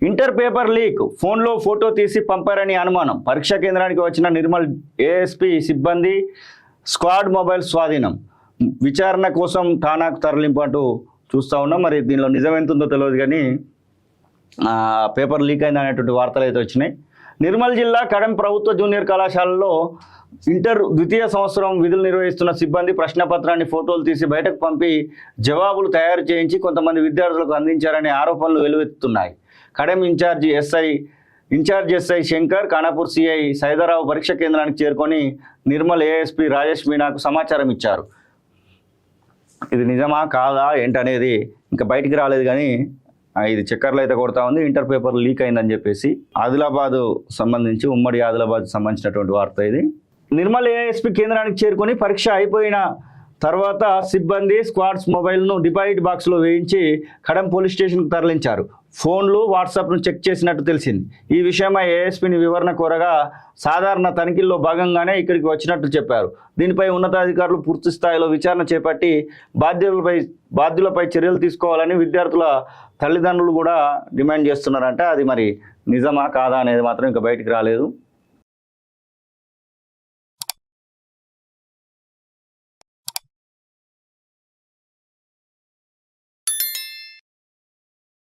Inter paper leak, ఫోన్లో photo తీసి పంపారని అనుమానం. పరీక్షా కేంద్రానికి వచ్చిన నిర్మల్ ఏఎస్పీ సిబ్బంది స్క్వాడ్ మొబైల్ స్వాధీనం. విచారణ కోసం ఠానాకు తరలింపు అంటూ చూస్తూ ఉన్నాం. మరి దీనిలో నిజం ఎంత ఉందో తెలియదు కానీ పేపర్ లీక్ అయింది అనేటువంటి వార్తలు అయితే వచ్చినాయి. నిర్మల్ జిల్లా కడెం ప్రభుత్వ జూనియర్ కళాశాలలో ఇంటర్ ద్వితీయ సంవత్సరం విధులు నిర్వహిస్తున్న సిబ్బంది ప్రశ్నపత్రాన్ని ఫోటోలు తీసి బయటకు పంపి జవాబులు తయారు చేయించి కొంతమంది విద్యార్థులకు అందించారనే ఆరోపణలు వెలువెత్తుతున్నాయి. Kadem incharge SI Shankar, Khanapur CI Saidarao పరీక్ష కేంద్రానికి చేరుకొని నిర్మల్ ఏఎస్పీ రాజేష్ మీనాకు సమాచారం ఇచ్చారు. ఇది నిజమా కాదా ఏంటనేది ఇంకా బయటికి రాలేదు కానీ ఇది చక్కర్లు అయితే కొడతా ఉంది. ఇంటర్ పేపర్ లీక్ అయిందని చెప్పేసి ఆదిలాబాద్ సంబంధించి ఉమ్మడి ఆదిలాబాద్ సంబంధించినటువంటి వార్త ఇది. నిర్మల్ ఏఎస్పీ కేంద్రానికి చేరుకొని పరీక్ష అయిపోయిన తర్వాత సిబ్బంది స్క్వాడ్స్ మొబైల్ను డిపాజిట్ బాక్స్లో వేయించి కడెం పోలీస్ స్టేషన్కు తరలించారు. ఫోన్లు, వాట్సాప్ను చెక్ చేసినట్టు తెలిసింది. ఈ విషయమై ఏఎస్పీని వివరణ కోరగా సాధారణ తనిఖీల్లో భాగంగానే ఇక్కడికి వచ్చినట్టు చెప్పారు. దీనిపై ఉన్నతాధికారులు పూర్తి స్థాయిలో విచారణ చేపట్టి బాధ్యులపై చర్యలు తీసుకోవాలని విద్యార్థుల తల్లిదండ్రులు కూడా డిమాండ్ చేస్తున్నారంటే అది మరి నిజమా కాదా అనేది మాత్రం ఇంకా బయటికి రాలేదు.